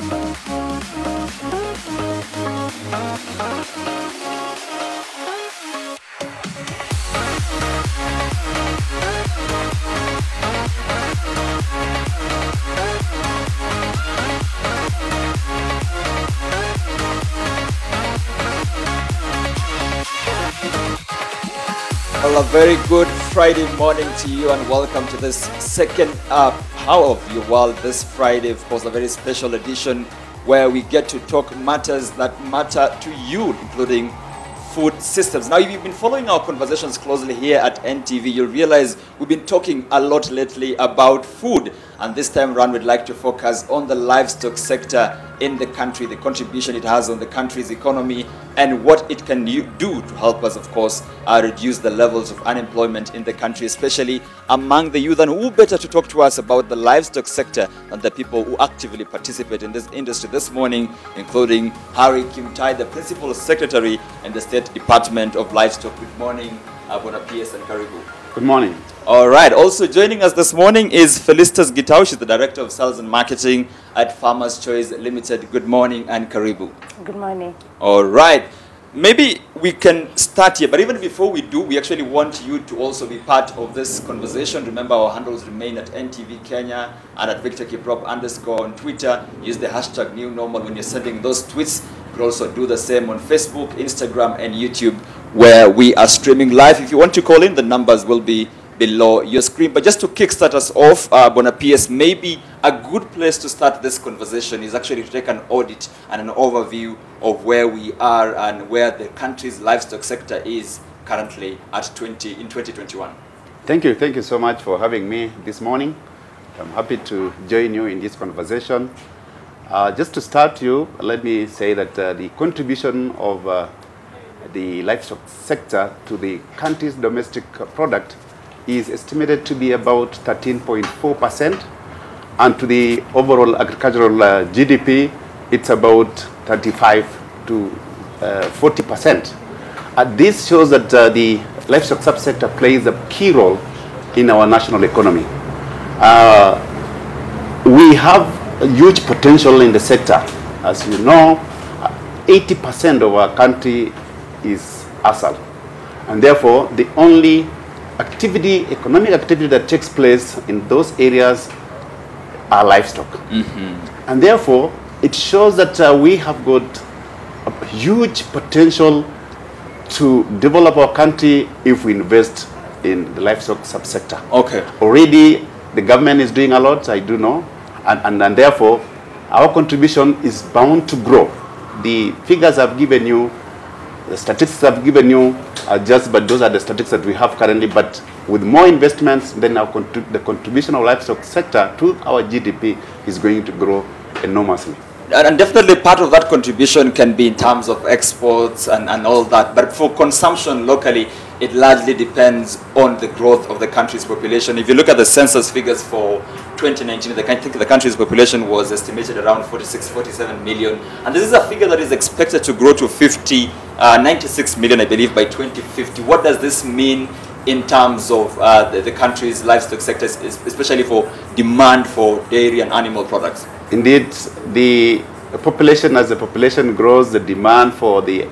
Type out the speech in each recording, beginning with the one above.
Well, a very good Friday morning to you and welcome to this second How of Your World this Friday. Of course, a very special edition where we get to talk matters that matter to you, including food systems. Now, if you've been following our conversations closely here at NTV, you'll realize we've been talking a lot lately about food. And this time around, we'd like to focus on the livestock sector in the country, the contribution it has on the country's economy, and what it can do to help us, of course, reduce the levels of unemployment in the country, especially among the youth. And who better to talk to us about the livestock sector than the people who actively participate in this industry this morning, including Harry Kimtai, the Principal Secretary in the State Department of Livestock. Good morning, Bona PS and Karibu. Good morning. All right. Also joining us this morning is Felicitas Gitau. She's the Director of Sales and Marketing at Farmers Choice Limited. Good morning and Karibu. Good morning. All right. Maybe we can start here, but even before we do, we actually want you to also be part of this conversation. Remember, our handles remain at NTV Kenya and at Victor Kiprop _ on Twitter. Use the hashtag #NewNormal when you're sending those tweets. You can also do the same on Facebook, Instagram, and YouTube, where we are streaming live. If you want to call in, the numbers will be below your screen. But just to kickstart us off, Bona PS, maybe a good place to start this conversation is actually to take an audit and an overview of where we are and where the country's livestock sector is currently in 2021. Thank you so much for having me this morning. I'm happy to join you in this conversation. Just to start you, let me say that the contribution of the livestock sector to the country's domestic product is estimated to be about 13.4%, and to the overall agricultural GDP, it's about 35 to 40%. This shows that the livestock subsector plays a key role in our national economy. We have a huge potential in the sector. As you know, 80% of our country is ASAL, and therefore the only economic activity that takes place in those areas are livestock. And therefore it shows that we have got a huge potential to develop our country if we invest in the livestock subsector. Okay. Already the government is doing a lot, I do know, and therefore our contribution is bound to grow. The figures I've given you, the statistics I've given you are but those are the statistics that we have currently. But with more investments, then the contribution of livestock sector to our GDP is going to grow enormously. And definitely part of that contribution can be in terms of exports and all that. But for consumption locally, it largely depends on the growth of the country's population. If you look at the census figures for 2019, I think the country's population was estimated around 47 million. And this is a figure that is expected to grow to 96 million, I believe, by 2050. What does this mean in terms of the country's livestock sector, especially for demand for dairy and animal products? Indeed, the population, as the population grows, the demand for the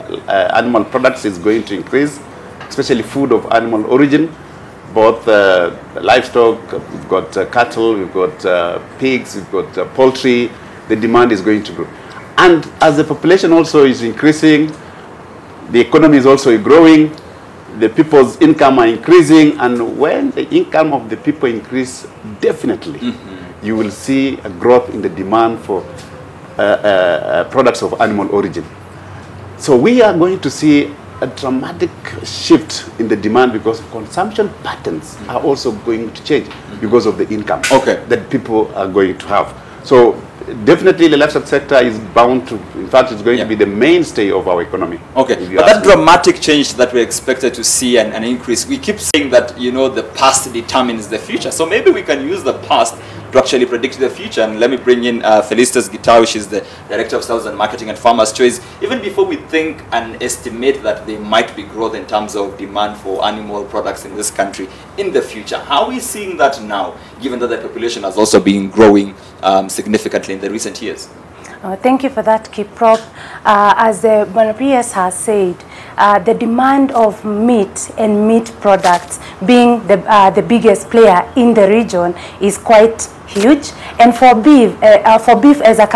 animal products is going to increase, especially food of animal origin, both livestock, we've got cattle, we've got pigs, we've got poultry. The demand is going to grow. And as the population also is increasing, the economy is also growing, the people's income are increasing, and when the income of the people increase, definitely you will see a growth in the demand for products of animal origin. So we are going to see a dramatic shift in the demand because consumption patterns are also going to change because of the income that people are going to have. So definitely the livestock sector is bound to, in fact, it's going to be the mainstay of our economy. Okay, but that dramatic change that we expected to see an increase, we keep saying that, you know, the past determines the future. So maybe we can use the past to actually predict the future. And let me bring in Felicitas Gitau. She's the Director of Sales and Marketing at Farmers Choice. Even before we think and estimate that there might be growth in terms of demand for animal products in this country in the future, how are we seeing that now, given that the population has also been growing significantly in the recent years? Thank you for that, Kiprop. As Bwana PS has said, the demand of meat and meat products being the biggest player in the region is quite huge, and for beef as a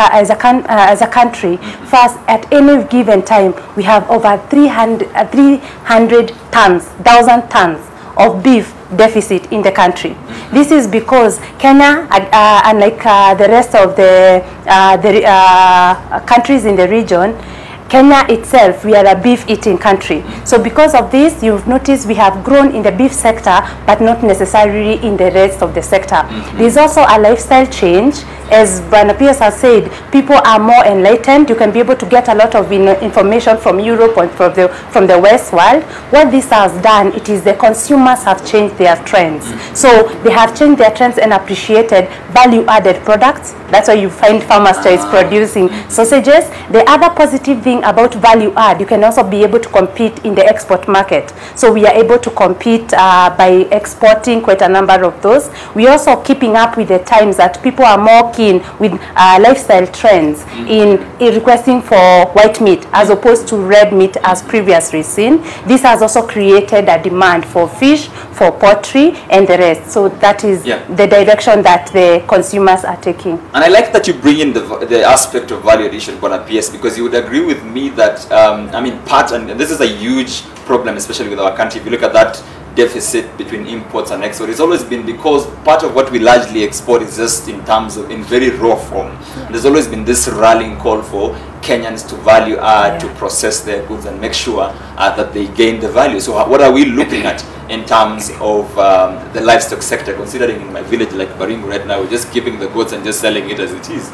country, first at any given time we have over 300,000 tons of beef deficit in the country. This is because Kenya, unlike the rest of the countries in the region, Kenya itself, we are a beef-eating country. So because of this, you've noticed we have grown in the beef sector, but not necessarily in the rest of the sector. There's also a lifestyle change. As Bwana Piers has said, people are more enlightened. You can be able to get a lot of information from Europe and from the West world. What this has done, it is the consumers have changed their trends. So they have changed their trends and appreciated value-added products. That's why you find Farmers Choice producing sausages. The other positive thing about value add, you can also be able to compete in the export market. So we are able to compete by exporting quite a number of those. We are also keeping up with the times that people are more keen with lifestyle trends in requesting for white meat as opposed to red meat as previously seen. This has also created a demand for fish, for poultry, and the rest. So that is the direction that the consumers are taking. And I like that you bring in the aspect of value addition, Bwana PS, because you would agree with me that, I mean, and this is a huge problem, especially with our country. If you look at that deficit between imports and export, it's always been because part of what we largely export is just in terms of, in very raw form. There's always been this rallying call for Kenyans to value add, to process their goods and make sure that they gain the value. So what are we looking at in terms of the livestock sector, considering in my village like Baringo right now, we're just keeping the goods and just selling it as it is?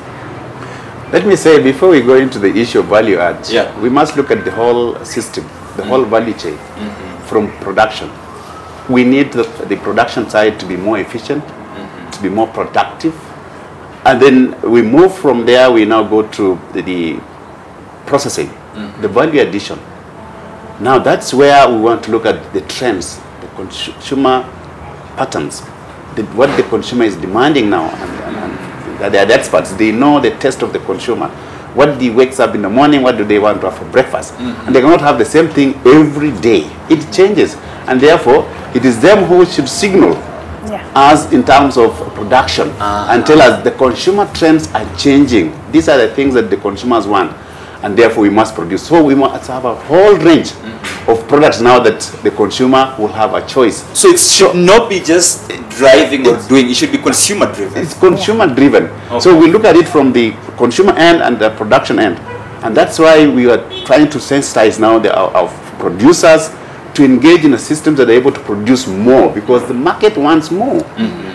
Let me say, before we go into the issue of value add, we must look at the whole system, the whole value chain from production. We need the production side to be more efficient, to be more productive. And then we move from there, we now go to the processing, the value addition. Now that's where we want to look at the trends, the consumer patterns, what the consumer is demanding now. And they are the experts, they know the taste of the consumer. What he wakes up in the morning, what do they want to have for breakfast? And they cannot have the same thing every day. It changes. And therefore, it is them who should signal us in terms of production and tell us the consumer trends are changing. These are the things that the consumers want, and therefore we must produce. So we must have a whole range of products now that the consumer will have a choice. So it should not be just driving or doing, it should be consumer driven. It's consumer driven. Okay. So we look at it from the consumer end and the production end. And that's why we are trying to sensitize now our producers to engage in a system that are able to produce more, because the market wants more.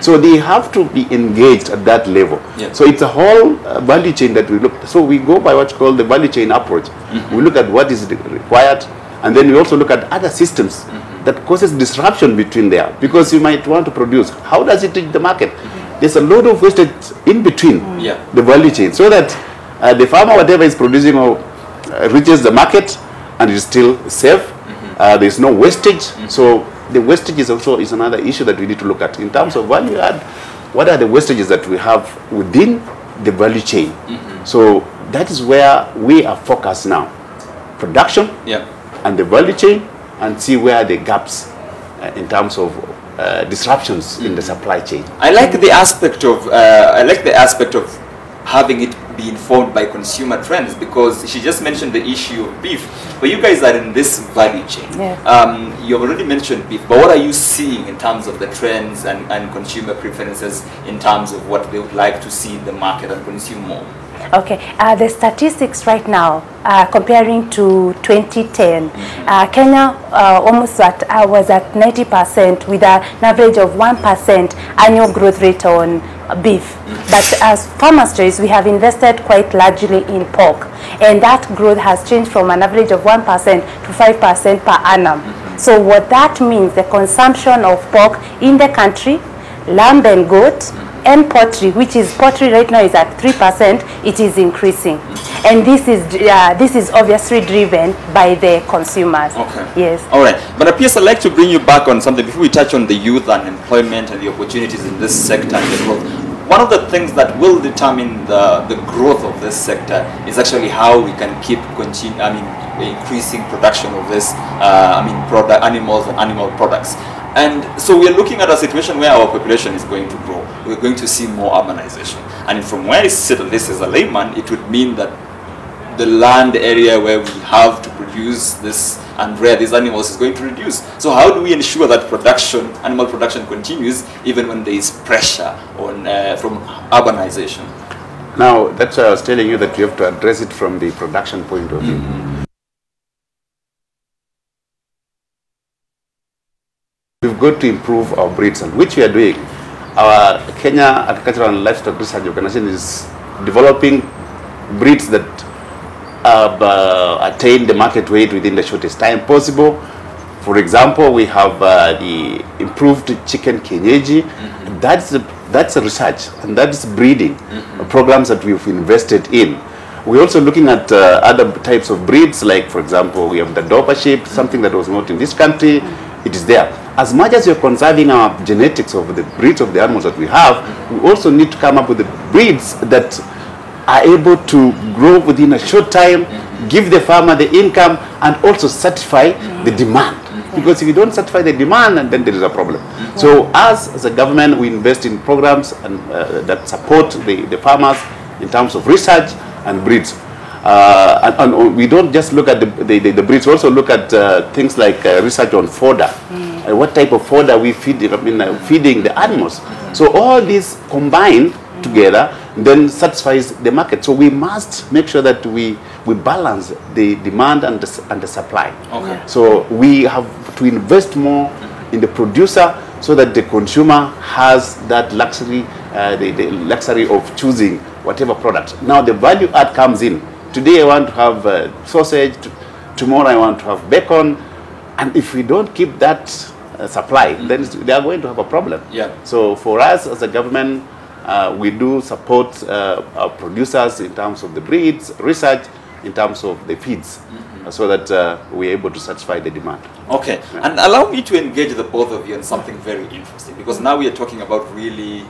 So they have to be engaged at that level. So it's a whole value chain that we look. So we go by what's called the value chain approach. We look at what is required, and then we also look at other systems that causes disruption between there, because you might want to produce. How does it reach the market? There's a load of wastage in between the value chain, so that the farmer, whatever is producing, reaches the market and is still safe. There's no wastage. So the wastage is also another issue that we need to look at in terms of value add. What are the wastages that we have within the value chain? So that is where we are focused now, production and the value chain, and see where the gaps in terms of disruptions in the supply chain. I like the aspect of having it be informed by consumer trends, because she just mentioned the issue of beef, but you guys are in this value chain. You've already mentioned beef, but what are you seeing in terms of the trends and consumer preferences in terms of what they would like to see in the market and consume more? Okay, the statistics right now, comparing to 2010, Kenya almost was at 90% with an average of 1% annual growth rate on beef. But as Farmers Choice, we have invested quite largely in pork, and that growth has changed from an average of 1% to 5% per annum. So what that means, the consumption of pork in the country, lamb and goat, and poultry, which is poultry right now is at 3%, it is increasing, and this is obviously driven by the consumers. Okay. Yes. All right. But Piers, I'd like to bring you back on something before we touch on the youth and employment and the opportunities in this sector and the growth. one of the things that will determine the growth of this sector is actually how we can keep increasing production of this animals and animal products. And so we are looking at a situation where our population is going to grow. We're going to see more urbanization. And from where I sit on this as a layman, it would mean that the land area where we have to produce this and rear these animals is going to reduce. So how do we ensure that animal production continues even when there is pressure on from urbanization? Now, that's why I was telling you that you have to address it from the production point of view. We've got to improve our breeds, and which we are doing. Our Kenya Agricultural and Livestock Research Organization is developing breeds that attain the market weight within the shortest time possible. For example, we have the improved chicken kienyeji. That's a research, and that's breeding programs that we've invested in. We're also looking at other types of breeds, like, for example, we have the Dober sheep, something that was not in this country. It is there. As much as you're conserving our genetics of the breeds of the animals that we have, we also need to come up with the breeds that are able to grow within a short time, give the farmer the income, and also satisfy the demand. Because if you don't satisfy the demand, and then there is a problem. So as a government, we invest in programs and that support the farmers in terms of research and breeds. And we don't just look at the breeds, we also look at things like research on fodder. What type of fodder we feed, feeding the animals. So all these combined together then satisfies the market. So we must make sure that we balance the demand and the supply. Okay. So we have to invest more in the producer so that the consumer has that luxury, the luxury of choosing whatever product. Now the value add comes in. Today I want to have sausage, tomorrow I want to have bacon, and if we don't keep that supply, then they are going to have a problem. Yeah. So for us as a government, we do support our producers in terms of the breeds, research, in terms of the feeds, so that we're able to satisfy the demand. Okay, yeah. And allow me to engage the both of you on something very interesting, because now we are talking about really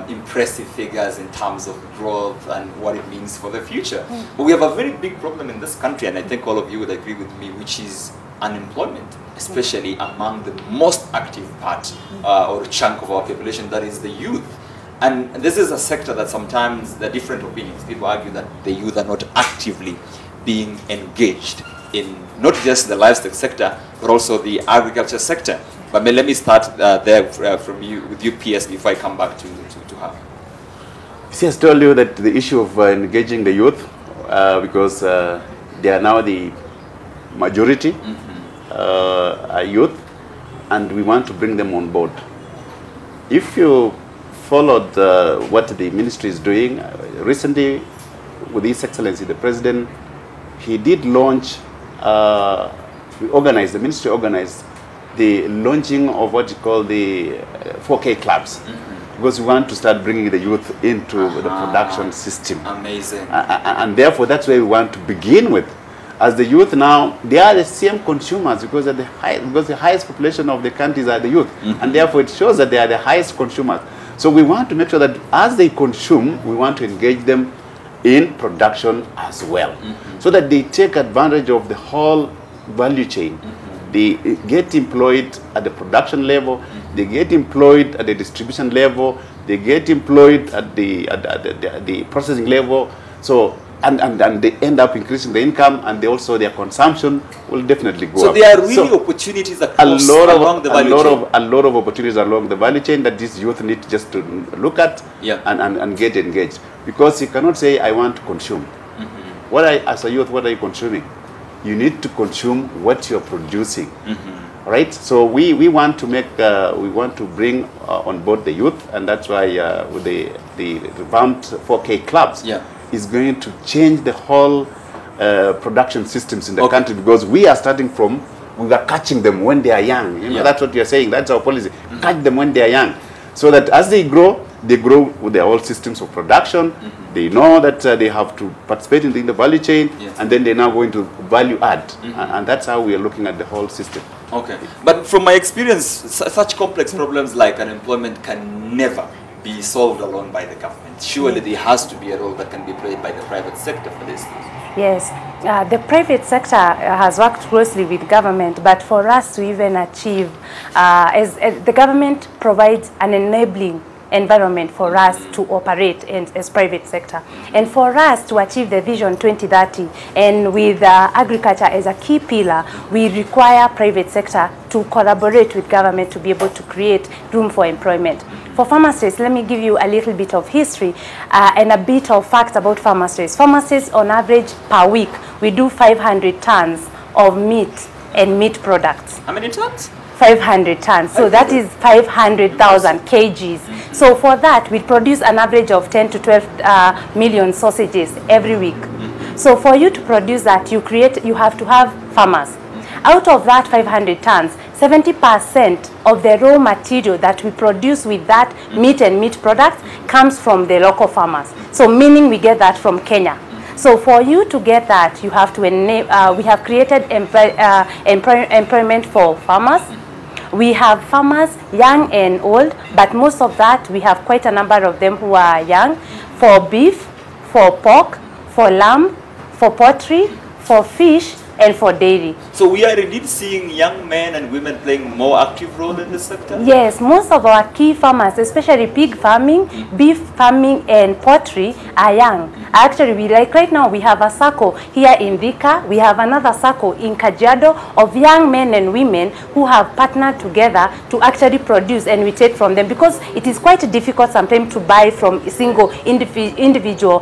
impressive figures in terms of growth and what it means for the future. But we have a very big problem in this country, and I think all of you would agree with me, which is unemployment, especially among the most active part or chunk of our population, that is the youth. And this is a sector that sometimes there are different opinions. People argue that the youth are not actively being engaged in not just the livestock sector, but also the agriculture sector. But let me start there from you, with you, PS, before I come back to her. She has told you that the issue of engaging the youth, because they are now the majority youth, and we want to bring them on board. If you followed what the ministry is doing recently with His Excellency the President, he did launch, the ministry organized the launching of what you call the 4K clubs, because we want to start bringing the youth into the production system. Amazing. And therefore that's where we want to begin with. As the youth now, they are the same consumers, because the highest population of the countries are the youth, and therefore it shows that they are the highest consumers. So we want to make sure that as they consume, we want to engage them in production as well, so that they take advantage of the whole value chain. They get employed at the production level, they get employed at the distribution level, they get employed at the processing level. So and they end up increasing the income, and they also their consumption will definitely go up. So there are really opportunities across along the value chain. A lot of opportunities along the value chain that this youth need just to look at and get engaged. Because you cannot say, I want to consume. As a youth, what are you consuming? You need to consume what you're producing. Right? So we want to make, we want to bring on board the youth, and that's why with the revamped 4K clubs is going to change the whole production systems in the country, because we are starting from, we are catching them when they are young. You know, that's what you're saying. That's our policy. Catch them when they are young, so that as they grow with their whole systems of production. They know that they have to participate in the value chain, and then they're now going to value add. And that's how we are looking at the whole system. Okay. But from my experience, such complex problems like unemployment can never be solved alone by the government. Surely there has to be a role that can be played by the private sector for this. Yes, the private sector has worked closely with government, but for us to even achieve, as the government provides an enabling environment for us to operate as private sector, and for us to achieve the vision 2030, and with agriculture as a key pillar, we require private sector to collaborate with government to be able to create room for employment. For pharmacists, let me give you a little bit of history and a bit of facts about pharmacists. Pharmacists, on average per week, we do 500 tons of meat and meat products. How many tons? 500 tons. So that is 500,000 kgs. So for that, we produce an average of 10 to 12 million sausages every week. So for you to produce that, you have to have farmers. Out of that 500 tons, 70% of the raw material that we produce with that meat and meat products comes from the local farmers. So meaning we get that from Kenya. So for you to get that, you have to we have created employment for farmers. We have farmers, young and old, but most of that, we have quite a number of them who are young, for beef, for pork, for lamb, for poultry, for fish, and for dairy. So we are indeed seeing young men and women playing more active role in this sector? Yes, most of our key farmers, especially pig farming, beef farming, and poultry, are young. Actually, right now, we have a circle here in Thika. We have another circle in Kajiado of young men and women who have partnered together to actually produce, and we take from them, because it is quite difficult sometimes to buy from a single individual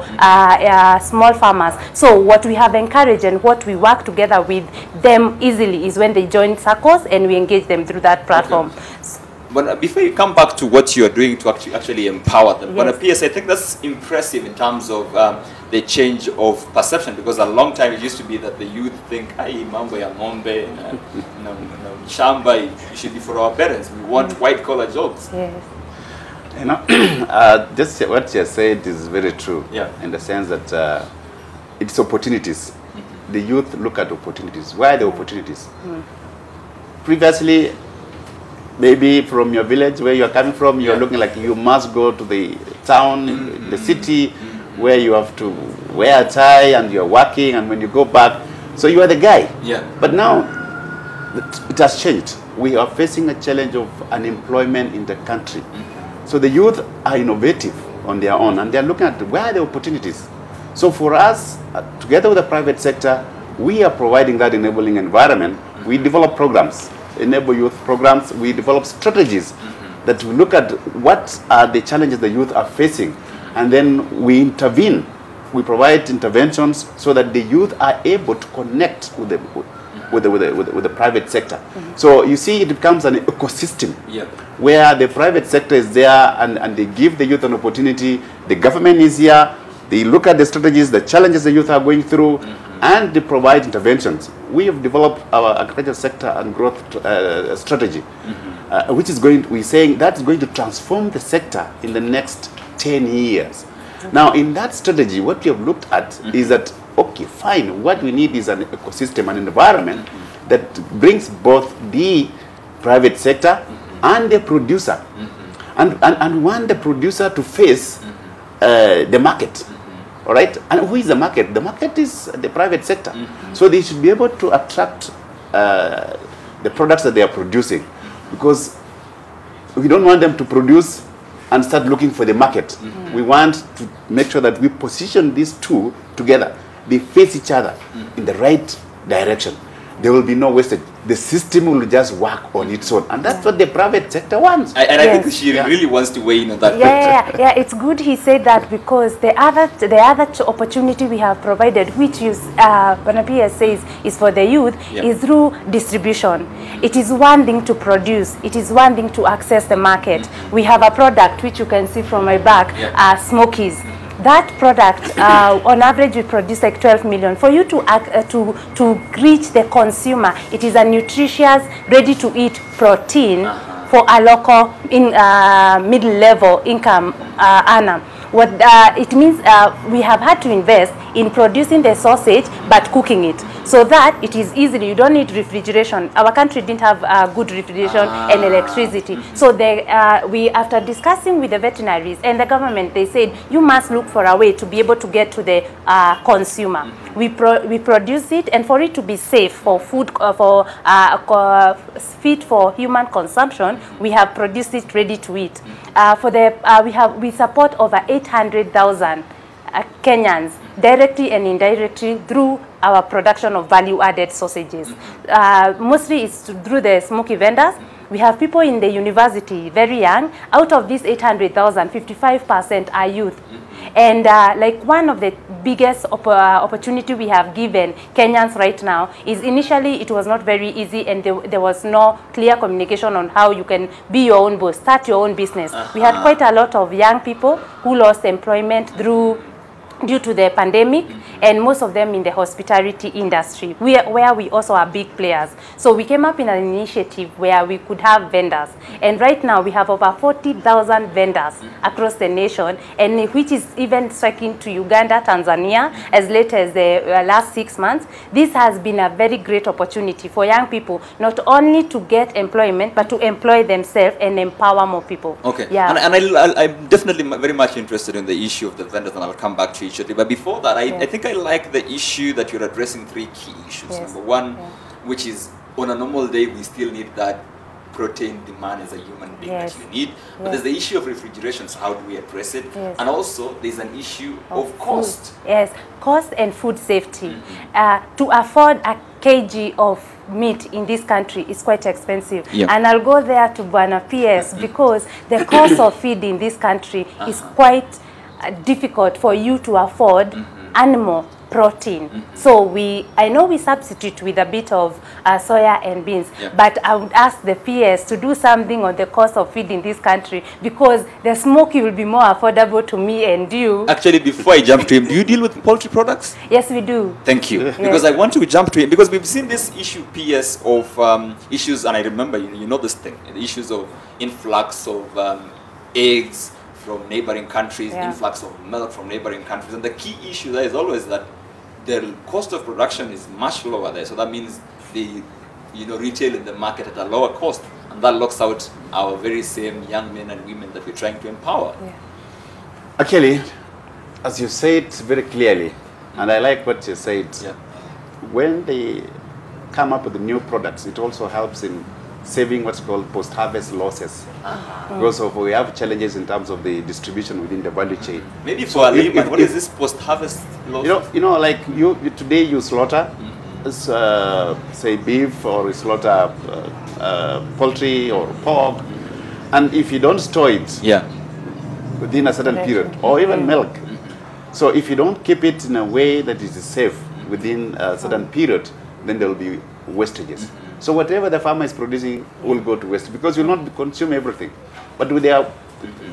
small farmers. So what we have encouraged and what we work together with them easily is when they join circles and we engage them through that platform. Okay. But before you come back to what you are doing to actually empower them, Yes. PS, I think that's impressive in terms of the change of perception, because a long time it used to be that the youth think, "Ay, mambo ya ng'ombe, shamba, it should be for our parents. We want white-collar jobs." Yes. You know, just what you said is very true. Yeah. In the sense that it's opportunities. The youth look at opportunities. Why are the opportunities? Previously, maybe from your village where you are coming from, you're looking like you must go to the town, the city, where you have to wear a tie and you're working, and when you go back, so you are the guy. Yeah. But now, it has changed. We are facing a challenge of unemployment in the country. So the youth are innovative on their own, and they're looking at where are the opportunities. So for us, together with the private sector, we are providing that enabling environment. We develop programs, enable youth programs. We develop strategies that we look at what are the challenges the youth are facing, and then we intervene. We provide interventions so that the youth are able to connect with the private sector. So you see, it becomes an ecosystem where the private sector is there, and they give the youth an opportunity. The government is here. They look at the strategies, the challenges the youth are going through, and they provide interventions. We have developed our agriculture sector and growth strategy, which is we're saying that's going to transform the sector in the next 10 years. Now, in that strategy, what we have looked at is that, okay, fine, what we need is an ecosystem, an environment that brings both the private sector and the producer. And we want the producer to face the market. All right, and who is the market? The market is the private sector. So they should be able to attract the products that they are producing, because we don't want them to produce and start looking for the market. We want to make sure that we position these two together. They face each other in the right direction. There will be no wastage. The system will just work on its own, and that's what the private sector wants. And I think she really wants to weigh in on that. Yeah, it's good he said that, because the other opportunity we have provided, which is Banapiya says is for the youth, is through distribution. It is one thing to produce. It is one thing to access the market. We have a product which you can see from my back, Smokies. That product, on average, we produce like 12 million. For you to reach the consumer, it is a nutritious, ready-to-eat protein for a local middle-level income earner. What it means, we have had to invest in producing the sausage, but cooking it. So that it is easily, you don't need refrigeration. Our country didn't have good refrigeration and electricity. So we, after discussing with the veterinaries and the government, they said, you must look for a way to be able to get to the consumer. We produce it, and for it to be safe for food, fit for human consumption, we have produced it ready to eat. We support over 800,000 Kenyans directly and indirectly through our production of value-added sausages. Mostly it's through the smoky vendors. We have people in the university, very young. Out of these 800,000, 55% are youth. And like one of the biggest opportunity we have given Kenyans right now is initially it was not very easy, and there was no clear communication on how you can be your own boss, start your own business. We had quite a lot of young people who lost employment due to the pandemic, and most of them in the hospitality industry, where we also are big players. So we came up in an initiative where we could have vendors. And right now we have over 40,000 vendors across the nation, and which is even striking to Uganda, Tanzania, as late as the last 6 months. This has been a very great opportunity for young people, not only to get employment, but to employ themselves and empower more people. Okay. Yeah. And I'm definitely very much interested in the issue of the vendors, and I'll come back to each other. But before that, I think I like the issue that you're addressing 3 key issues. Yes. Number one, which is on a normal day, we still need that protein demand as a human being that you need. But there's the issue of refrigeration, so how do we address it? And also, there's an issue of cost. Food. Yes, cost and food safety. To afford a kg of meat in this country is quite expensive. And I'll go there to Bwana PS because the cost of feed in this country is quite difficult for you to afford animal protein. So I know we substitute with a bit of soya and beans, but I would ask the PS to do something on the cost of feed in this country, because the smoky will be more affordable to me and you. Actually, before I jump to him, do you deal with poultry products? Yes, we do. Thank you. Because I want to jump to him, because we've seen this issue, PS, of issues, and I remember, you know this thing, the issues of influx of eggs from neighboring countries, influx of milk from neighboring countries. And the key issue there is always that the cost of production is much lower there. So that means they retail in the market at a lower cost. And that locks out our very same young men and women that we're trying to empower. Actually, as you said very clearly, and I like what you said, when they come up with the new products, it also helps in saving what's called post-harvest losses. Because we have challenges in terms of the distribution within the value chain. Maybe for a layman, what is this post-harvest loss? Like today you slaughter, say beef, or you slaughter poultry or pork, and if you don't store it within a certain period, or even milk, so if you don't keep it in a way that is safe within a certain period, then there will be wastages. So whatever the farmer is producing will go to waste, because you will not consume everything. But with their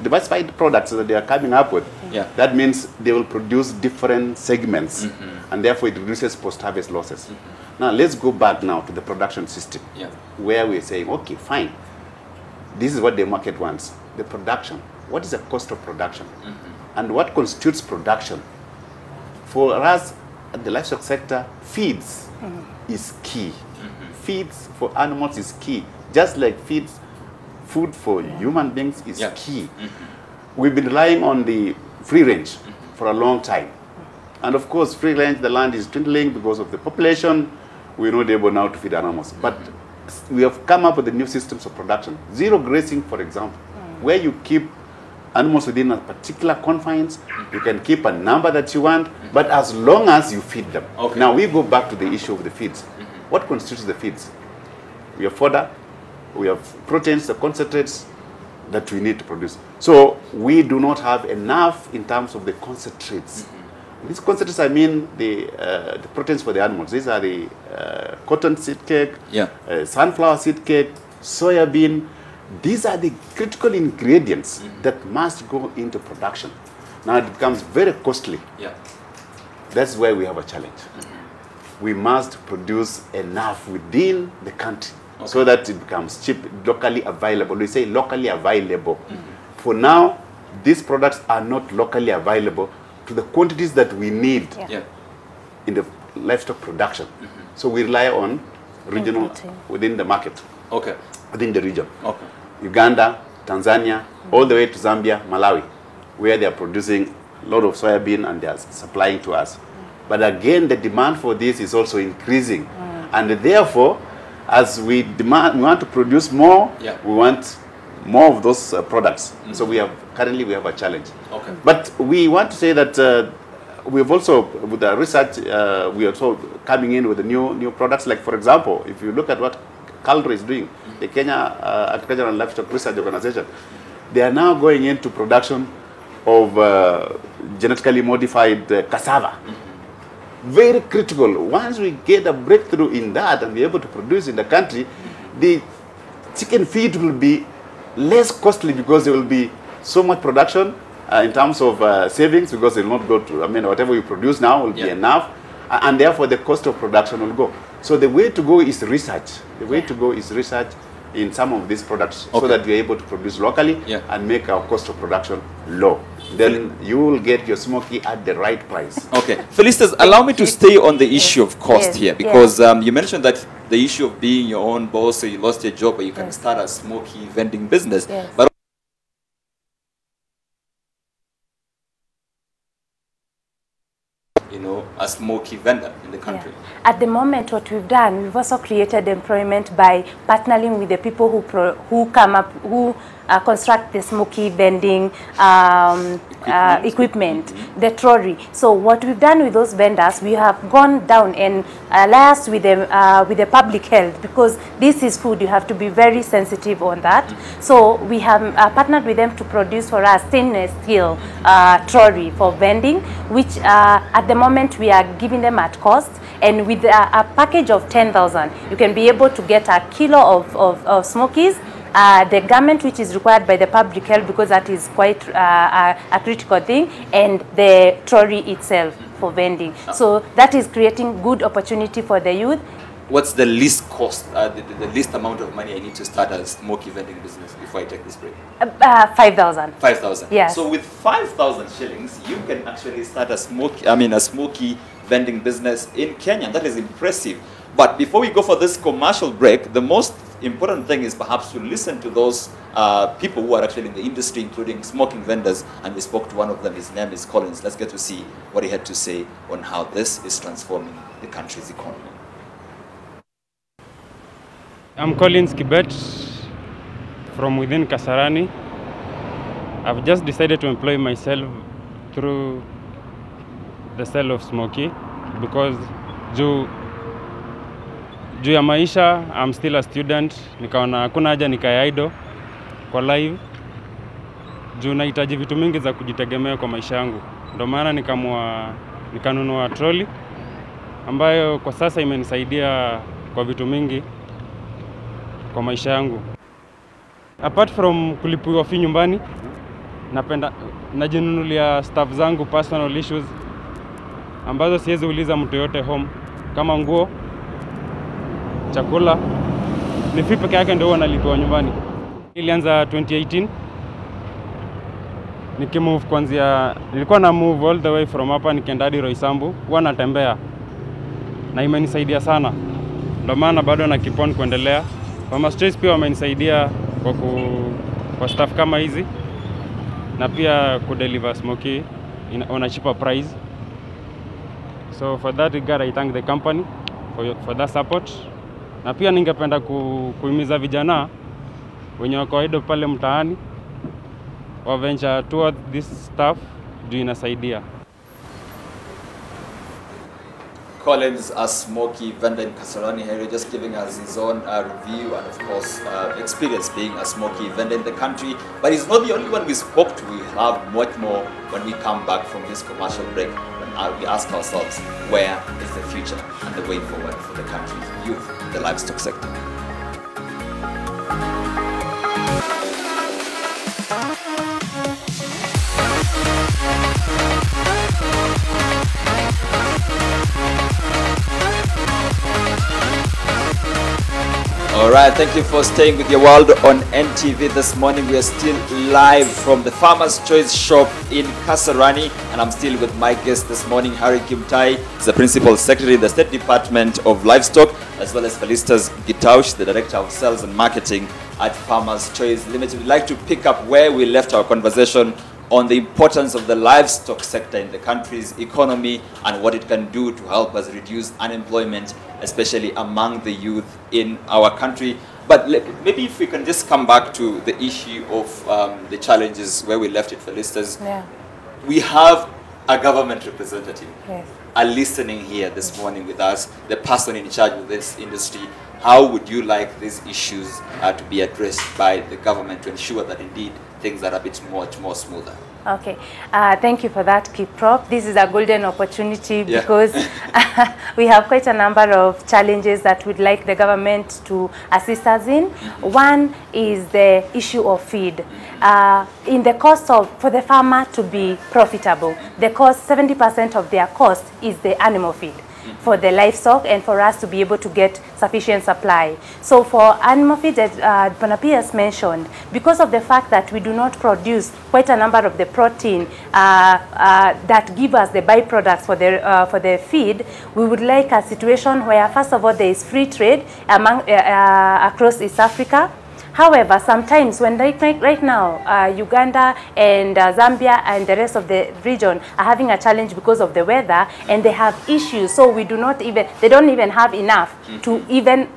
diversified products that they are coming up with, that means they will produce different segments, and therefore it reduces post-harvest losses. Now let's go back now to the production system, where we're saying, okay, fine, this is what the market wants. The production, what is the cost of production? And what constitutes production? For us at the livestock sector, feeds is key. Feeds for animals is key, just like food for human beings is key. We've been relying on the free range for a long time. And of course, free range, the land is dwindling because of the population. We're not able now to feed animals. But we have come up with the new systems of production. Zero grazing, for example, where you keep animals within a particular confines. You can keep a number that you want, but as long as you feed them. Now we go back to the issue of the feeds. What constitutes the feeds? We have fodder, we have proteins, the concentrates that we need to produce. So we do not have enough in terms of the concentrates. These concentrates, I mean the proteins for the animals. These are the cotton seed cake, sunflower seed cake, soya bean. These are the critical ingredients that must go into production. Now it becomes very costly. That's where we have a challenge. We must produce enough within the country so that it becomes cheap, locally available. We say locally available. For now, these products are not locally available to the quantities that we need. in the livestock production. So we rely on regional within the market, within the region. Uganda, Tanzania, all the way to Zambia, Malawi, where they are producing a lot of soybean and they are supplying to us. But again, the demand for this is also increasing. And therefore, as we want to produce more, we want more of those products. So currently we have a challenge. But we want to say that we've also, with the research, we are also coming in with the new products. Like, for example, if you look at what CALRO is doing, the Kenya Agricultural and Livestock Research Organization, they are now going into production of genetically modified cassava. Very critical. Once we get a breakthrough in that and be able to produce in the country, the chicken feed will be less costly because there will be so much production in terms of savings, because it will not go to, I mean, whatever you produce now will be enough, and therefore the cost of production will go. So the way to go is research. The way to go is research in some of these products so that we are able to produce locally and make our cost of production low. Then you will get your smoky at the right price. Felicitas, allow me to stay on the issue of cost here, because you mentioned that the issue of being your own boss, so you lost your job, but you can start a smoky vending business. But a smoky vendor in the country. At the moment, what we've done, we've also created employment by partnering with the people who construct the smoky vending equipment, the trolley. So what we've done with those vendors, we have gone down and liaised with the public health, because this is food. You have to be very sensitive on that. So we have partnered with them to produce for us stainless steel trolley for vending, which at the moment we are giving them at cost. And with a package of 10,000, you can be able to get a kilo of smokies, the garment which is required by the public health, because that is quite a critical thing, and the trolley itself for vending. So that is creating good opportunity for the youth. What's the least cost, the least amount of money I need to start a smoky vending business before I take this break? 5,000. 5,000. Yes. So with 5,000 shillings, you can actually start a smoky vending business in Kenya. That is impressive. But before we go for this commercial break, the most important thing is perhaps to listen to those people who are actually in the industry, including smoking vendors, and we spoke to one of them. His name is Collins. Let's get to see what he had to say on how this is transforming the country's economy. I'm Collins Kibet from within Kasarani. I've just decided to employ myself through the sale of smoky, because juu ya maisha, I'm still a student, nikaona hakuna haja nikae idle kwa live, juu nahitaji vitu mingi za kujitegemea kwa maisha yangu. Ndio maana nikanunua trolley ambayo kwa sasa imenisaidia kwa vitu mingi kwa maisha yangu. Apart from kulipiwa fee nyumbani, najinunulia stuff zangu, personal issues ambazo siwezi uliza mtu yote home, kama nguo, chakula, ni fee peke yake ndio huwa nalipiwa nyumbani. Ilianza 2018, nikimove kwanzia, nilikuwa na move all the way from hapa nikienda hadi Roysambu, huwa natembea, na imenisaidia sana. Ndio maana bado na keep on kuendelea. Mama Stress pia wamenisaidia kwa stuff kama hizi, na pia kudeliver smoky on a cheaper price. So for that regard, I thank the company for that support. Na pia ningependa kuhimiza vijana wenye wako idle pale mtaani wa venture toward this stuff, juu inasaidia. Collins, a smoky vendor in Kasarani area, just giving us his own review and, of course, experience being a smoky vendor in the country. But he's not the only one we spoke to. We have much more when we come back from this commercial break. When we ask ourselves, where is the future and the way forward for the country's youth in the livestock sector? All All right, thank you for staying with your world on NTV this morning. We are still live from the Farmer's Choice shop in Kasarani, and I'm still with my guest this morning, Harry Kimtai. He's the Principal Secretary in the State Department of Livestock, as well as Felicitas Gitaush, the Director of Sales and Marketing at Farmer's Choice Limited. We'd like to pick up where we left our conversation on the importance of the livestock sector in the country's economy and what it can do to help us reduce unemployment, especially among the youth in our country. But maybe if we can just come back to the issue of the challenges where we left it, Felicitas. Yeah. We have a government representative Yes. listening here this morning with us, the person in charge of this industry. How would you like these issues to be addressed by the government to ensure that indeed things are a bit much more smoother? Okay, thank you for that, Kiprop. This is a golden opportunity because we have quite a number of challenges that we'd like the government to assist us in. One is the issue of feed. In the cost of, for the farmer to be profitable, the cost, 70% of their cost is the animal feed for the livestock and for us to be able to get sufficient supply. So for animal feed, as Bonapi has mentioned, because of the fact that we do not produce quite a number of the protein that give us the byproducts for the feed, we would like a situation where, first of all, there is free trade among across East Africa. However, sometimes when right now Uganda and Zambia and the rest of the region are having a challenge because of the weather and they have issues, so we do not even, they don't even have enough to even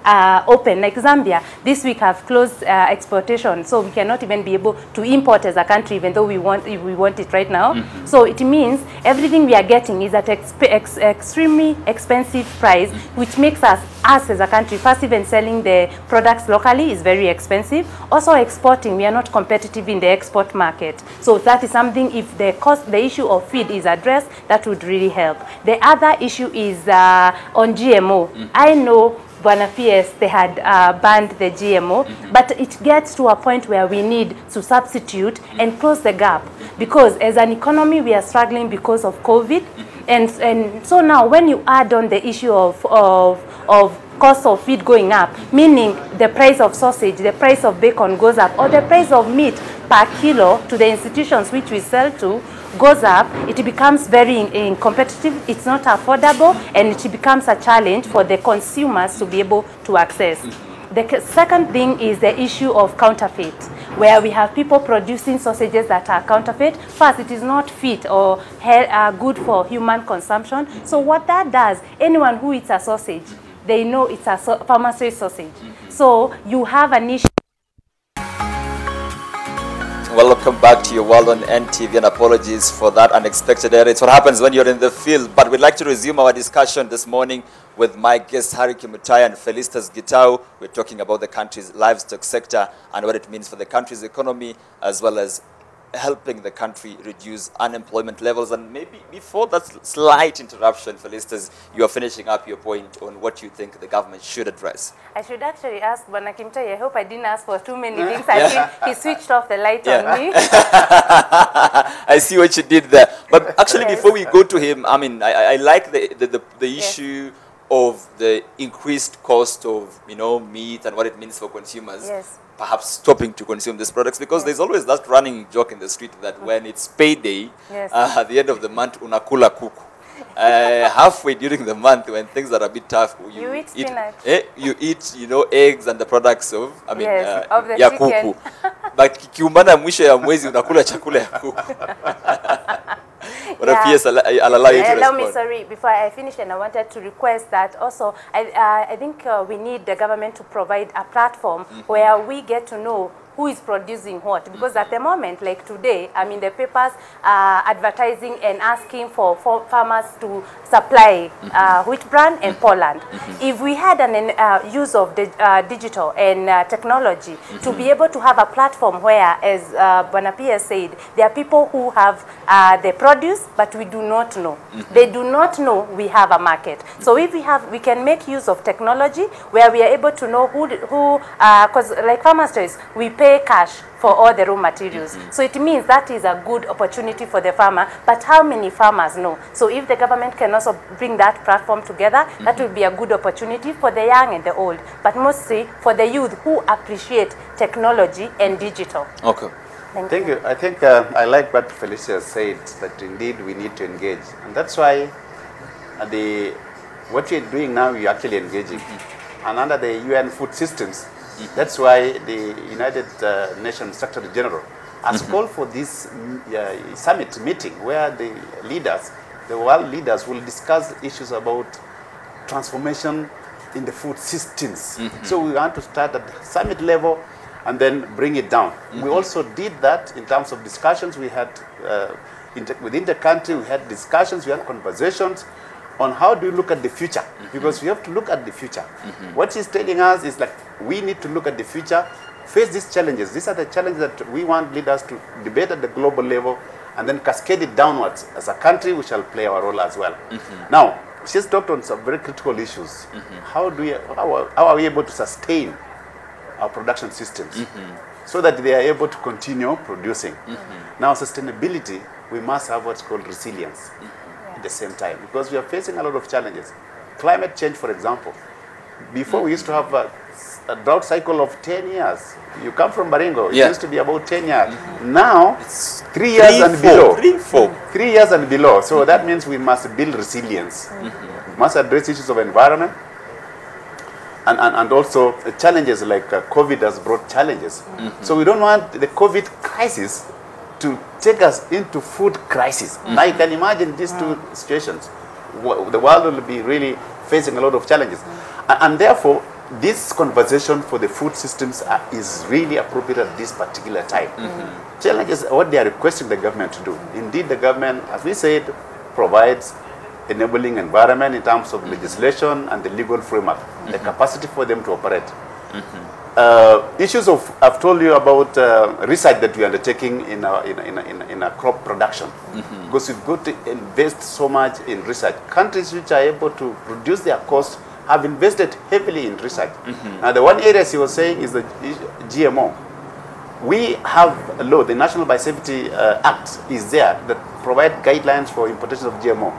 open. Like Zambia, this week have closed exportation, so we cannot even be able to import as a country, even though we want it right now. So it means everything we are getting is at extremely expensive price, which makes us as a country, first even selling the products locally is very expensive. Also exporting, we are not competitive in the export market. So that is something, if the issue of feed is addressed, that would really help. The other issue is on GMO. I know Bwana PS, they had banned the GMO, but it gets to a point where we need to substitute and close the gap. Because as an economy, we are struggling because of COVID. And so now when you add on the issue of cost of feed going up, meaning the price of sausage, the price of bacon goes up, or the price of meat per kilo to the institutions which we sell to goes up, it becomes very competitive, it's not affordable, and it becomes a challenge for the consumers to be able to access. The second thing is the issue of counterfeit, where we have people producing sausages that are counterfeit. First, it is not fit or good for human consumption. So what that does, anyone who eats a sausage, they know it's a pharmacy sausage. So you have an issue. Welcome back to your world on NTV, and apologies for that unexpected error. It's what happens when you're in the field. But we'd like to resume our discussion this morning with my guests, Harry Kimutai and Felicitas Gitau. We're talking about the country's livestock sector and what it means for the country's economy, as well as helping the country reduce unemployment levels. And maybe before that slight interruption, Felicitas, you are finishing up your point on what you think the government should address. I should actually ask Bwana Kimtai. I hope I didn't ask for too many things. I think he switched off the light on me. I see what you did there. But actually, before we go to him, I mean, I like the issue of the increased cost of, meat and what it means for consumers. Yes. Perhaps stopping to consume these products, because there's always that running joke in the street that when it's payday, at the end of the month, unakula kuku. Halfway during the month, when things are a bit tough, you eat spinach. You eat, eggs and the products of, of the ya kuku. But kikiumana mwisho ya mwezi unakula chakula ya kuku. Allow me, sorry, before I finish, and I wanted to request that also, I think we need the government to provide a platform where we get to know who is producing what, because at the moment, like today, I mean, the papers are advertising and asking for farmers to supply wheat bran and Poland. If we had an use of the digital and technology to be able to have a platform where, as Bwana Pia said, there are people who have the produce, but we do not know. They do not know we have a market. So if we can make use of technology where we are able to know who because like Farmers Choice, we pay pay cash for all the raw materials. So it means that is a good opportunity for the farmer, but how many farmers know? So if the government can also bring that platform together, that will be a good opportunity for the young and the old, but mostly for the youth who appreciate technology and digital. Okay. Thank you. I think I like what Felicia said, that indeed we need to engage. And that's why what we're doing now, we're actually engaging. And under the UN food systems, that's why the United Nations Secretary General has called for this summit meeting where the leaders, the world leaders, will discuss issues about transformation in the food systems. So we want to start at the summit level and then bring it down. We also did that in terms of discussions. We had, within the country, we had discussions, we had conversations on how do you look at the future, because we have to look at the future. What he's telling us is like, we need to look at the future, face these challenges. These are the challenges that we want leaders to debate at the global level and then cascade it downwards. As a country, we shall play our role as well. Now, she's talked on some very critical issues. How are we able to sustain our production systems so that they are able to continue producing? Now, sustainability, we must have what's called resilience at the same time, because we are facing a lot of challenges. Climate change, for example. Before, we used to have a drought cycle of 10 years. You come from Baringo, it used to be about 10 years. Now, it's 3 years and below. 3 years and below. So that means we must build resilience. We must address issues of environment. And also challenges like COVID has brought challenges. So we don't want the COVID crisis to take us into food crisis. Now you can imagine these two situations. The world will be really facing a lot of challenges. And therefore, this conversation for the food systems is really appropriate at this particular time. Challenges, what they are requesting the government to do. Indeed, the government, as we said, provides enabling environment in terms of legislation and the legal framework, the capacity for them to operate. Issues of, I've told you about research that we are undertaking in our crop production, because we've got to invest so much in research. Countries which are able to reduce their costs have invested heavily in research. Now, the one area he was saying is the GMO. We have a law, the National Biosafety Act is there, that provide guidelines for importation of GMO.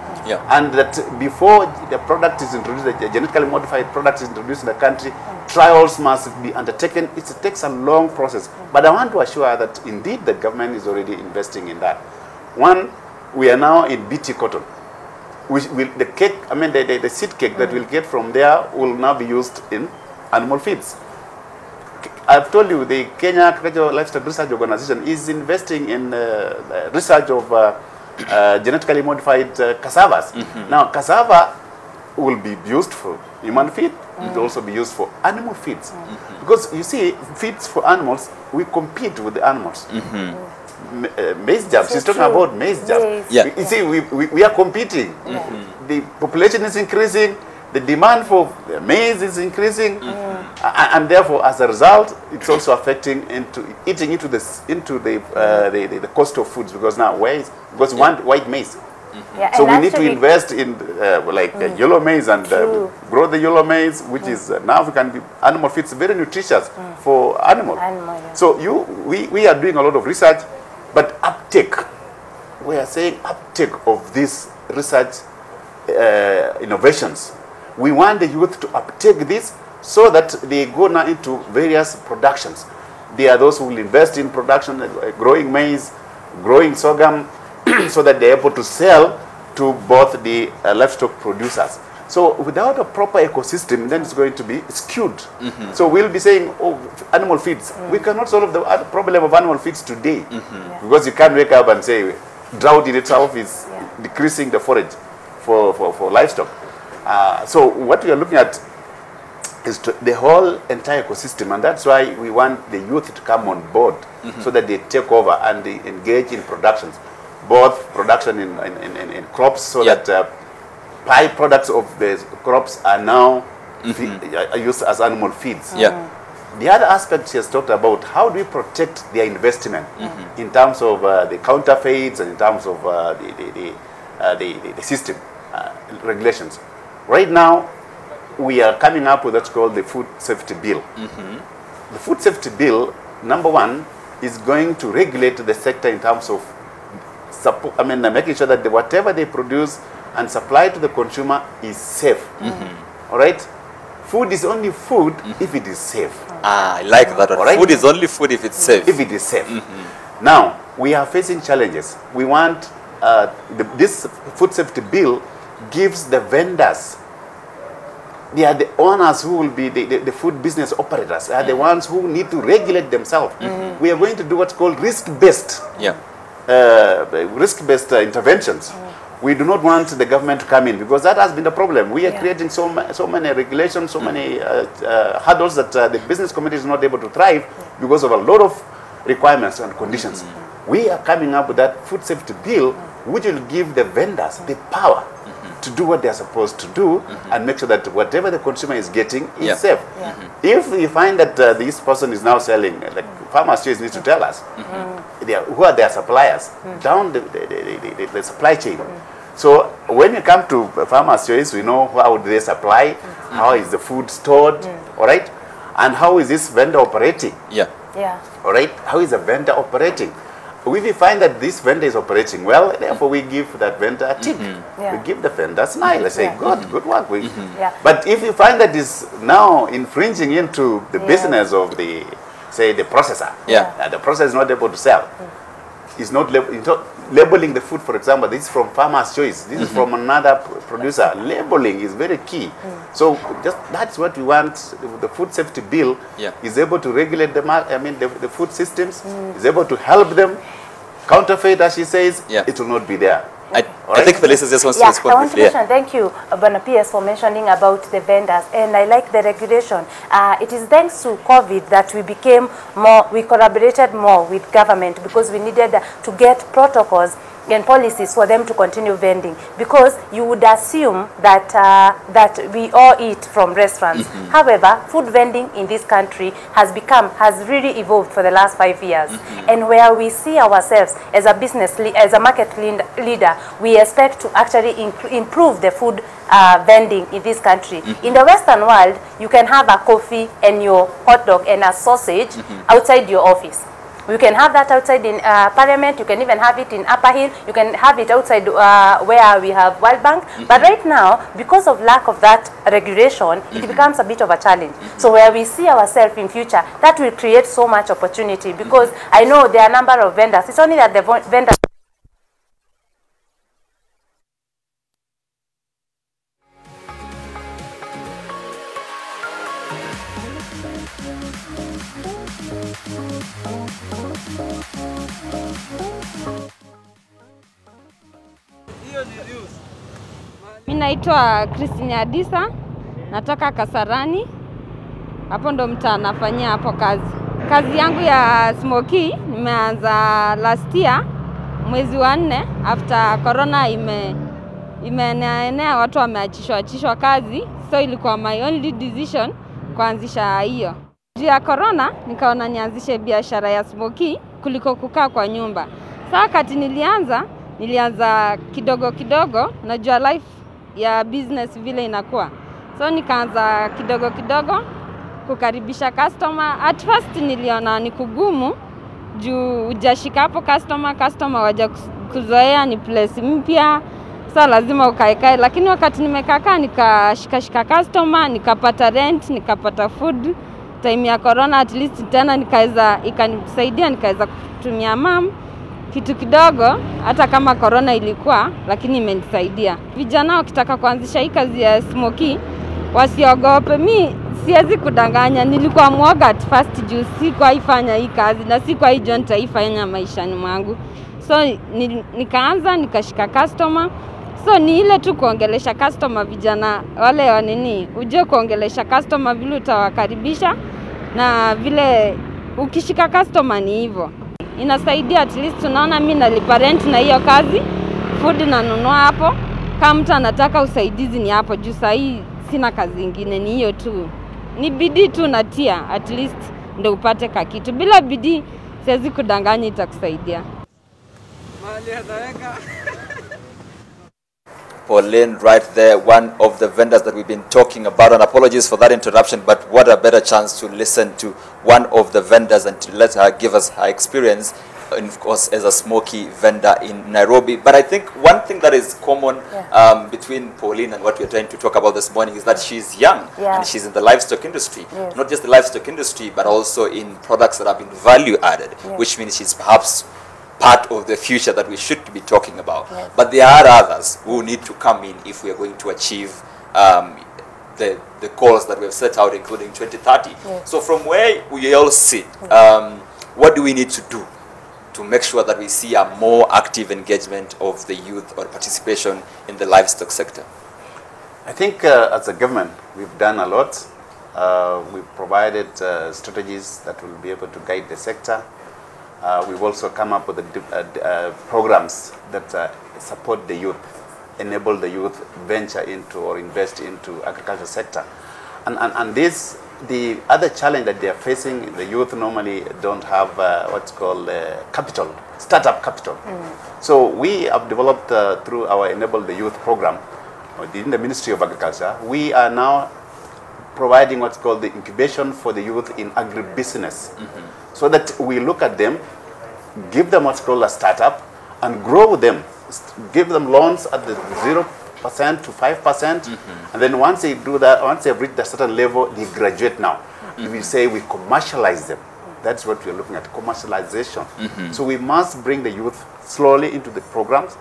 And that before the product is introduced, the genetically modified product is introduced in the country, trials must be undertaken. It takes a long process. But I want to assure that indeed the government is already investing in that. One, we are now in BT cotton. The cake, I mean the seed cake that we'll get from there will now be used in animal feeds. I've told you the Kenya Agricultural Livestock Research Organization is investing in research of genetically modified cassavas. Now, cassava will be used for human feed. It will also be used for animal feeds. Because you see, feeds for animals, we compete with the animals. Maize jabs, she's talking about maize jabs. You see, we are competing. The population is increasing. The demand for maize is increasing, and therefore, as a result, it's also affecting eating into the cost of foods, because now because we want white maize, so we need to invest in yellow maize and grow the yellow maize, which is now we can be animal feeds, very nutritious for animal. So we are doing a lot of research, but uptake, we are saying uptake of these research innovations. We want the youth to uptake this so that they go now into various productions. They are those who will invest in production, growing maize, growing sorghum, so that they're able to sell to both the livestock producers. So without a proper ecosystem, then it's going to be skewed. So we'll be saying, oh, animal feeds. We cannot solve the problem of animal feeds today, because you can't wake up and say drought in itself is decreasing the forage for livestock. So what we are looking at is the whole entire ecosystem, and that's why we want the youth to come on board, so that they take over and they engage in productions, both production in crops, so that byproducts of the crops are now used as animal feeds. The other aspect she has talked about, how do we protect their investment in terms of the counterfeits and in terms of the system regulations. Right now, we are coming up with what's called the Food Safety Bill. The Food Safety Bill number one, is going to regulate the sector in terms of support, making sure that whatever they produce and supply to the consumer is safe. All right? Food is only food if it is safe. I like that one. Right? Food is only food if it's safe. If it is safe. Now, we are facing challenges. We want, this food safety bill gives the vendors, they are the owners who will be the food business operators, are the ones who need to regulate themselves. We are going to do what's called risk-based interventions. We do not want the government to come in, because that has been the problem. We are creating so many regulations, so many hurdles that the business community is not able to thrive because of a lot of requirements and conditions. We are coming up with that food safety bill, which will give the vendors the power to do what they are supposed to do and make sure that whatever the consumer is getting is safe. If we find that this person is now selling, like Farmers Choice needs to tell us who are their suppliers down the supply chain. So when you come to Farmers Choice, we know how do they supply, how is the food stored, all right, and how is this vendor operating. All right, how is the vendor operating? If we find that this vendor is operating well, therefore we give that vendor a tip. We give the vendor a smile. Let's say, good work. But if you find that is now infringing into the business of the, say, the processor, the processor is not able to sell, is not labeling the food, for example, this is from Farmer's Choice, this is from another producer. Labeling is very key. So just that's what we want. The food safety bill is able to regulate the food systems, is able to help them. Counterfeit, as she says, it will not be there. I think Felicia just wants to respond. I want to mention, thank you, Bwana PS, for mentioning about the vendors, and I like the regulation. It is thanks to COVID that we collaborated more with government, because we needed to get protocols and policies for them to continue vending, because you would assume that that we all eat from restaurants. However, food vending in this country has really evolved for the last 5 years, and where we see ourselves as a market leader, we expect to actually improve the food vending in this country. In the Western world, you can have a coffee and your hot dog and a sausage outside your office. You can have that outside in Parliament. You can even have it in Upper Hill. You can have it outside where we have World Bank. But right now, because of lack of that regulation, it becomes a bit of a challenge. So where we see ourselves in future, that will create so much opportunity, because I know there are a number of vendors. It's only that the vendors Mimi naitwa Christine Adisa, natoka Kasarani. Hapo ndo mtaa nafanyia hapo kazi. Kazi yangu ya smoky nimeanza last year mwezi wa 4 after corona imeenea, watu wameachishwa kazi, so ilikuwa my only decision kuanzisha hiyo. Juu ya corona nikaona nianzishe biashara ya smoky kuliko kukaa kwa nyumba. Sasa wakati nilianza kidogo kidogo, najua life ya business vile inakuwa. So nikaanza kidogo kidogo kukaribisha customer. At first niliona ni kugumu juu hujashika hapo customer waja kuzoea, ni place mpya. So lazima ukaekae, lakini wakati nimekaa nikashika customer, nikapata rent, nikapata food. Time ya corona at least tena ikanisaidia nikaweza kutumia mom kitu kidogo, hata kama corona ilikuwa, lakini imenisaidia. Vijana wakitaka kuanzisha hii kazi ya smoky, wasiogope. Mimi siwezi kudanganya, nilikuwa mwoga at first juu sikuwaifanya hii kazi na sikuwaijua nitaifanya maishani mwangu. So nikaanza nikashika customer. So ni ile tu kuongelesha customer, vijana wale wanini, ujue kuongelesha customer vile utawakaribisha, na vile ukishika customer ni hivyo. Inasaidia, at least tunaona mimi nalipa rent na hiyo kazi, food nanunua hapo. Kama mtu anataka usaidizi ni hapo juu sahi sina kazi nyingine, ni hiyo tu. Ni bidii tu natia, at least ndio upate kitu. Bila bidii siwezi kudanganya itakusaidia. Pauline right there, one of the vendors that we've been talking about. And apologies for that interruption, but what a better chance to listen to one of the vendors and to let her give us her experience, and of course, as a smoky vendor in Nairobi. But I think one thing that is common between Pauline and what we're trying to talk about this morning is that she's young and she's in the livestock industry. Yes. Not just the livestock industry, but also in products that have been value added, which means she's perhaps part of the future that we should be talking about. Yes. But there are others who need to come in if we are going to achieve the goals that we have set out, including 2030. Yes. So from where we all sit, what do we need to do to make sure that we see a more active engagement of the youth or participation in the livestock sector? I think as a government, we've done a lot. We've provided strategies that will be able to guide the sector. We've also come up with programs that support the youth, enable the youth venture into or invest into agriculture sector. And this, the other challenge that they are facing, the youth normally don't have what's called capital, startup capital. So we have developed through our Enable the Youth program in the Ministry of Agriculture, we are now providing what's called the incubation for the youth in agribusiness. So that we look at them, give them what's called a startup, and grow them, give them loans at the 0% to 5%, and then once they do that, once they've reached a certain level, they graduate now. We say we commercialize them. That's what we're looking at, commercialization. So we must bring the youth slowly into the programs,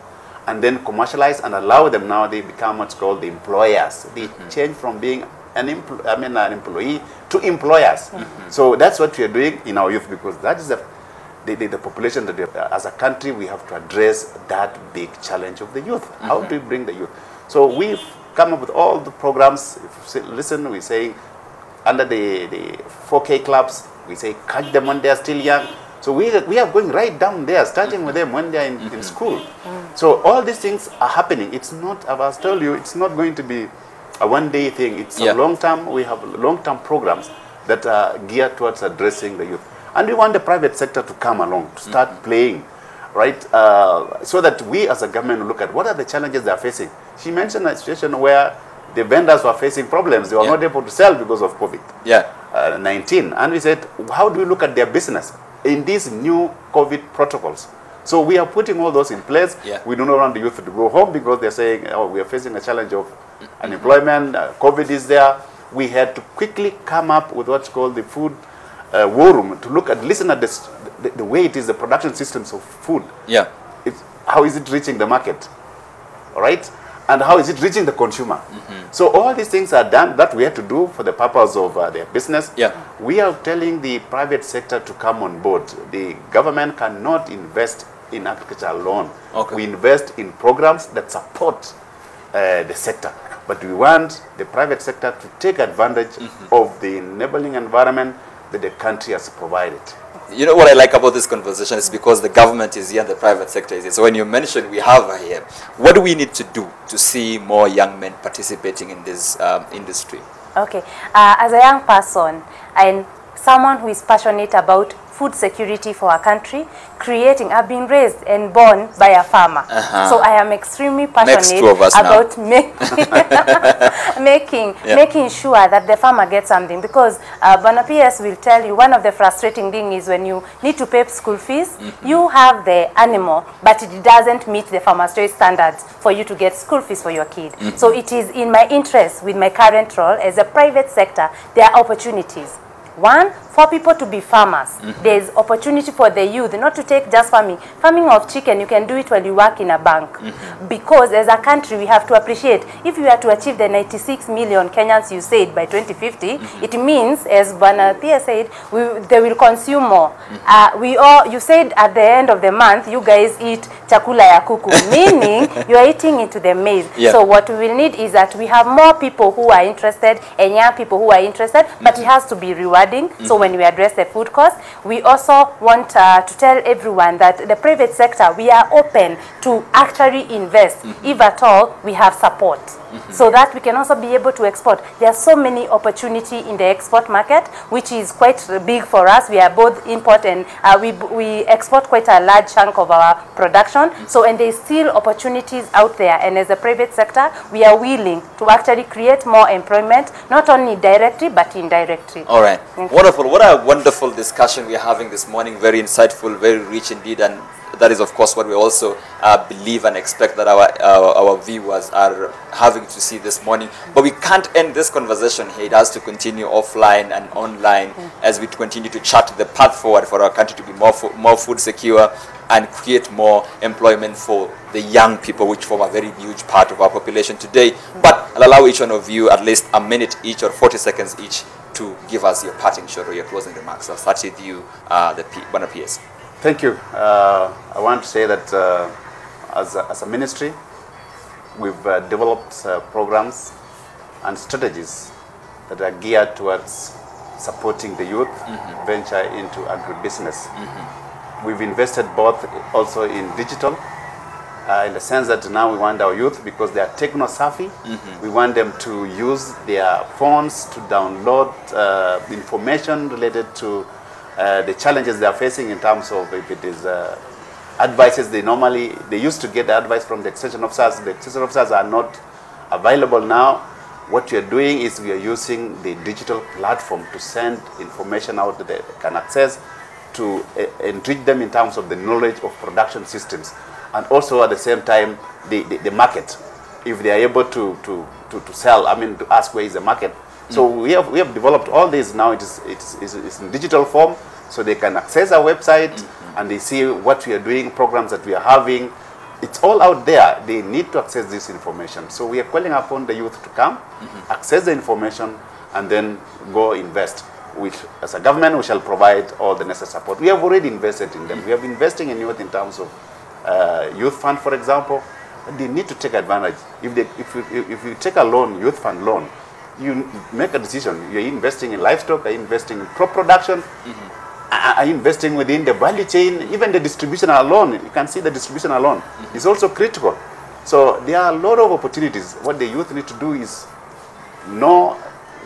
and then commercialize and allow them now, they become what's called the employers. They change from being an employee to employers. So that's what we are doing in our youth, because that is the population that as a country we have to address that big challenge of the youth. How do we bring the youth? So we've come up with all the programs. If you listen, we're saying under the 4K clubs, we say catch them when they're still young. So we are going right down there, starting with them when they're in school. So all these things are happening. It's not, I was told you, it's not going to be a one-day thing. It's a long-term. We have long-term programs that are geared towards addressing the youth. And we want the private sector to come along, to start playing, right? So that we as a government look at what are the challenges they are facing. She mentioned a situation where the vendors were facing problems. They were not able to sell because of COVID-19. And we said, how do we look at their business in these new COVID protocols? So we are putting all those in place. We do not want the youth to go home because they're saying, oh, we are facing a challenge of unemployment, COVID is there. We had to quickly come up with what's called the food war room to look at, listen at this, the way it is, the production systems of food. How is it reaching the market? All right? And how is it reaching the consumer? So all these things are done that we have to do for the purpose of their business. We are telling the private sector to come on board. The government cannot invest in agriculture alone. We invest in programs that support the sector. But we want the private sector to take advantage of the enabling environment that the country has provided. You know what I like about this conversation is because the government is here and the private sector is here. So when you mention we have her here, what do we need to do to see more young men participating in this industry? Okay, as a young person and someone who is passionate about food security for our country, I've been raised and born by a farmer. So I am extremely passionate about making sure that the farmer gets something, because Bwana PS will tell you one of the frustrating things is when you need to pay school fees, you have the animal, but it doesn't meet the farmer's choice standards for you to get school fees for your kid. So it is in my interest, with my current role as a private sector, there are opportunities. One, for people to be farmers. There's opportunity for the youth, not to take just farming. Farming of chicken, you can do it while you work in a bank. Because as a country, we have to appreciate, if we are to achieve the 96 million Kenyans you said by 2050, it means, as Bwana Pia said, they will consume more. You said at the end of the month, you guys eat chakula ya kuku, meaning you are eating into the maize. So what we will need is that we have more people who are interested and young people who are interested, but it has to be rewarding. So when we address the food cost. We also want to tell everyone that the private sector, we are open to actually invest, if at all we have support, so that we can also be able to export. There are so many opportunities in the export market, which is quite big for us. We are both import and we export quite a large chunk of our production. So, and there's still opportunities out there. And as a private sector, we are willing to actually create more employment, not only directly, but indirectly. All right. Wonderful. What a wonderful discussion we are having this morning. Very insightful, very rich indeed. And that is, of course, what we also believe and expect that our viewers are having to see this morning. But we can't end this conversation here. It has to continue offline and online as we continue to chart the path forward for our country to be more food secure and create more employment for the young people, which form a very huge part of our population today. But I'll allow each one of you at least a minute each or 40 seconds each to give us your parting shot or your closing remarks. I'll start with you, one of PS. Thank you. I want to say that as a ministry, we've developed programs and strategies that are geared towards supporting the youth venture into agribusiness. We've invested both also in digital, in the sense that now we want our youth, because they are techno-savvy, we want them to use their phones to download information related to the challenges they are facing in terms of, if it is advices, they used to get the advice from the extension officers. The extension officers are not available now. What we are doing is we are using the digital platform to send information out that they can access, to enrich them in terms of the knowledge of production systems, and also at the same time the market, if they are able to sell, to ask where is the market. So we have developed all this now. It's in digital form, so they can access our website and they see what we are doing, programs that we are having. It's all out there. They need to access this information. So we are calling upon the youth to come, access the information, and then go invest. Which, as a government, we shall provide all the necessary support. We have already invested in them. We have been investing in youth in terms of youth fund, for example. They need to take advantage. If you take a loan, youth fund loan, you make a decision. You're investing in livestock, are you investing in crop production, are you investing within the value chain, even the distribution alone. You can see the distribution alone is also critical. So there are a lot of opportunities. What the youth need to do is know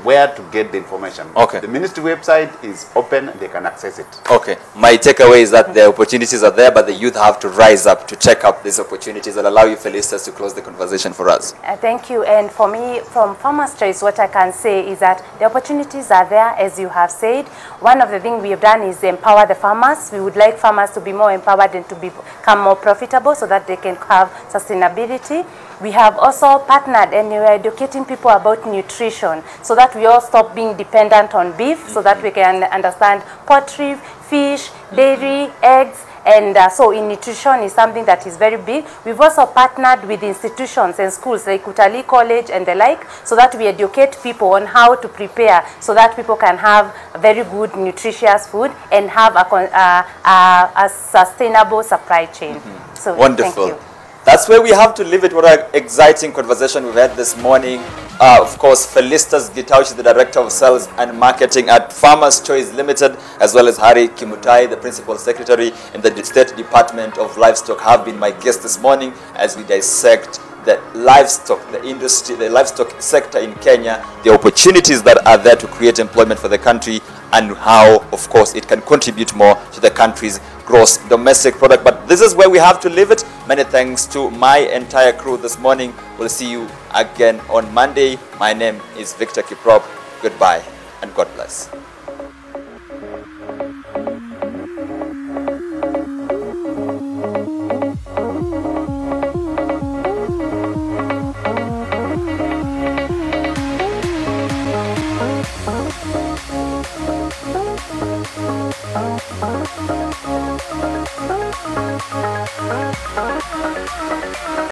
where to get the information. Okay. The ministry website is open, they can access it. Okay. My takeaway is that the opportunities are there, but the youth have to rise up to check up these opportunities. I'll allow you, Felicitas, to close the conversation for us. Thank you. And for me, from Farmers Choice, what I can say is that the opportunities are there, as you have said. One of the things we have done is empower the farmers. We would like farmers to be more empowered and to become more profitable so that they can have sustainability. We have also partnered and we are educating people about nutrition so that we all stop being dependent on beef, so that we can understand poultry, fish, dairy, eggs. And so in nutrition is something that is very big. We've also partnered with institutions and schools like Utali College and the like, so that we educate people on how to prepare so that people can have very good nutritious food and have a sustainable supply chain. So wonderful. Thank you. That's where we have to leave it. What an exciting conversation we've had this morning. Of course, Felicitas Gitau, she's the Director of Sales and Marketing at Farmers Choice Limited, as well as Hari Kimutai, the Principal Secretary in the State Department of Livestock, have been my guests this morning as we dissect the livestock, the industry, the livestock sector in Kenya, the opportunities that are there to create employment for the country, and how, of course, it can contribute more to the country's gross domestic product. But this is where we have to leave it. Many thanks to my entire crew this morning. We'll see you again on Monday. My name is Victor Kiprop. Goodbye and God bless.